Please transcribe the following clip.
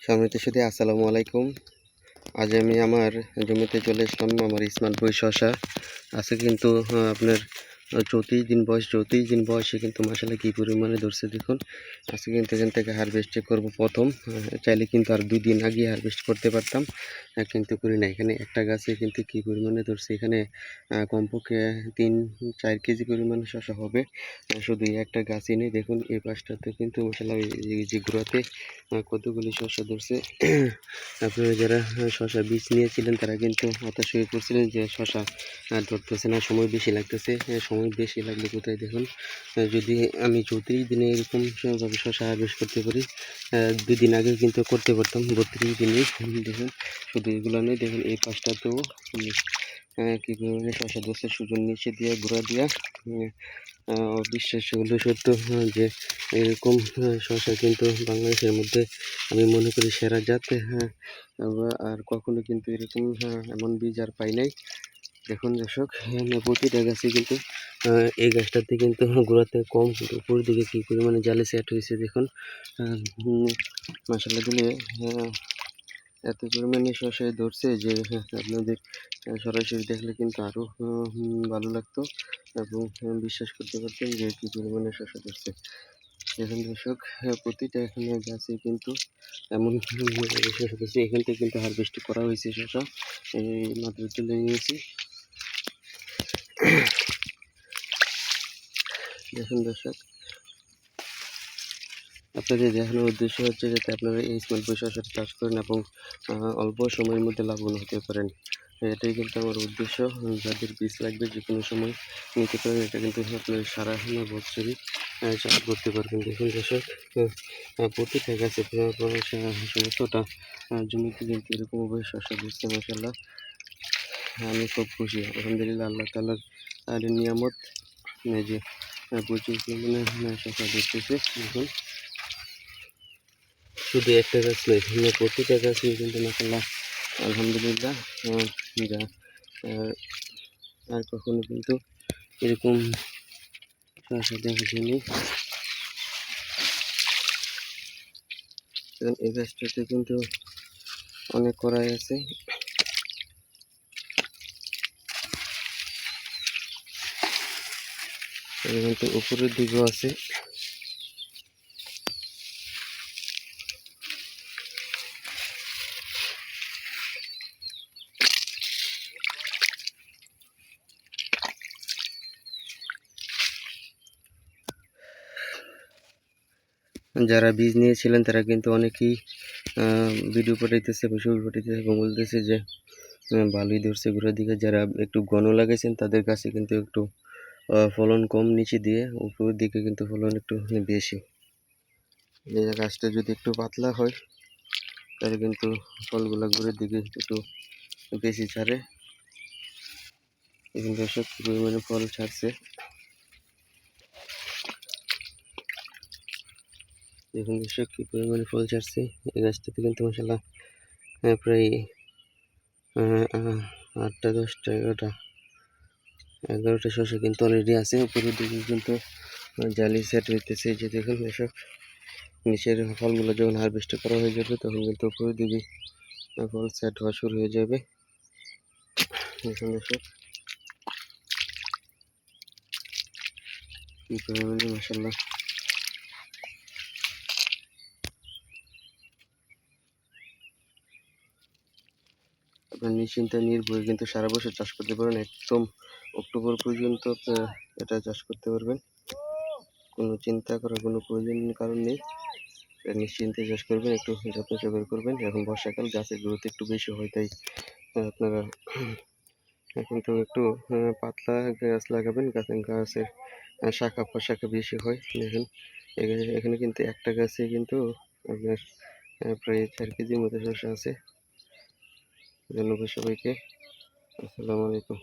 সম্মানিত সুধী, আসসালামু আলাইকুম। আজ আমি আমার জমিতে চলে আসলাম। আমার স্মার্ট বই শসা আছে কিন্তু আপনার 34 দিন বয়স। 34 দিন বয়সে কিন্তু মাশাআল্লাহ কী পরিমাণে ধরছে দেখুন। আজকে কিন্তু এখান থেকে হারভেস্ট করব প্রথম। চাইলে কিন্তু আর 2 দিন আগে হারভেস্ট করতে পারতাম, কিন্তু করি না। এখানে একটা গাছে কিন্তু কী পরিমাণে ধরছে, এখানে কমপক্ষে 3-4 কেজি পরিমাণে শসা হবে। শুধু এই একটা গাছই নেই, দেখুন এই পাশটাতে কিন্তু মাশাআল্লাহ এই যে গোড়াতে কতগুলি শসা ধরছে। আপনারা যারা শসা বীজ নিয়েছিলেন তারা কিন্তু হতাশ হয়ে পড়ছিলেন যে শসা ধরতেছে না, সময় বেশি লাগতেছে। সময় বেশি লাগলে কোথায় দেখুন, যদি আমি 34 দিনে এরকমভাবে শসা হারভেস্ট করতে পারি, 2 দিন আগে কিন্তু করতে পারতাম 32 দিনে। দেখুন শুধু এগুলো নেই, দেখুন এই পাশটাতেও কী পরিমাণে শসা ধরছে। সুজন নিচে দিয়ে গোড়া দিয়া অবিশ্বাস্য হলো সত্য যে এরকম শসা কিন্তু বাংলাদেশের মধ্যে আমি মনে করি সেরা জাত। আর কখনো কিন্তু এরকম এমন বীজ আর পাই নাই। দেখুন দর্শক, প্রতিটা গাছে কিন্তু এই গাছটাতে কিন্তু গোড়াতে কম, কিন্তু উপর দিকে কী পরিমাণে জালি সেট হয়েছে দেখুন। মাশাআল্লাহ দিলে এত পরিমাণে শসায় ধরছে যে আপনাদের সরাসরি দেখলে কিন্তু আরও ভালো লাগতো এবং বিশ্বাস করতে পারতেন যে কী পরিমাণে শসা ধরছে। দেখুন দর্শক, প্রতিটা এখানে গাছে কিন্তু এমন শসা ধরছে। এখান থেকে কিন্তু হারভেস্ট করা হয়েছে শসা, এই মাত্র তুলে নিয়েছি। দেখুন দর্শক, আপনাদের দেখানোর উদ্দেশ্য হচ্ছে যাতে আপনারা এই স্মার্ট বই শসাটা চাষ করেন এবং অল্প সময়ের মধ্যে লাভবান হতে পারেন। এটাই কিন্তু আমার উদ্দেশ্য। যাদের বীজ লাগবে যে কোনো সময় নিতে পারেন। এটা কিন্তু আপনার সারা বছরই চাষ করতে পারবেন। দেখুন দর্শক, প্রতিটা গাছে সমস্তটা জমিতে কিন্তু এরকমভাবে শসা দিচ্ছে মাশাআল্লাহ। আমি খুব খুশি, আলহামদুলিল্লাহ। আল্লাহ তাআলার নিয়ামত যে প্রচুর পরিমাণে শসা দিতেছে। দেখুন শুধু একটা গাছ নয়, প্রতিটা গাছই কিন্তু মাশাআল্লাহ আলহামদুলিল্লাহ। যা আর কখনো কিন্তু এরকম শসা দেখা যায়নি। এই গাছটাতে কিন্তু অনেক কড়াই আছে। কিন্তু উপরের দিকেও আছে। যারা বীজ নিয়েছিলেন তারা কিন্তু অনেকেই ভিডিও পাঠাইতেছে, ছবি পাঠাইতেছে এবং বলতেছে যে ভালোই ধরছে গোড়ার দিকে। যারা একটু ঘন লাগাইছেন তাদের কাছে কিন্তু একটু ফলন কম, নিচে দিয়ে উপরের দিকে কিন্তু ফলন একটু বেশি। এই গাছটা যদি একটু পাতলা হয় তাহলে কিন্তু ফলগুলা গোড়ার দিকে একটু বেশি ছাড়ে। এখন দর্শক কী পরিমাণে ফল ছাড়ছে দেখুন। দর্শক কী পরিমাণে ফল ছাড়ছে এই গাছটাতে কিন্তু মাশাআল্লাহ। প্রায় 8টা 10টা 11টা শসা কিন্তু অলরেডি আছে। উপরের দিকে কিন্তু জালি সেট হইতেছে। যে দেখুন দর্শক, নিচের ফলগুলো যখন হারভেস্ট করা হয়ে যাবে তখন কিন্তু উপরের দিকে ফল সেট হওয়া শুরু হয়ে যাবে। দেখুন দর্শক কী পরিমাণে মাশাআল্লাহ। আপনার নিশ্চিন্তে নির্ভয়ে কিন্তু সারা বছর চাষ করতে পারেন। একদম অক্টোবর পর্যন্ত এটা চাষ করতে পারবেন। কোনো চিন্তা করার কোনো কারণ নেই। নিশ্চিন্তে চাষ করবেন, একটু যত্ন সহকারে করবেন। এখন বর্ষাকাল, গাছের গ্রোথ একটু বেশি হয়, তাই আপনারা কিন্তু একটু পাতলা গাছ লাগাবেন। গাছের শাখা প্রশাখা বেশি হয়। দেখুন এখানে কিন্তু একটা গাছে কিন্তু আপনার প্রায় 4 কেজির মতো শসা আছে। ধন্যবাদ সবাইকে। আসসালামু আলাইকুম।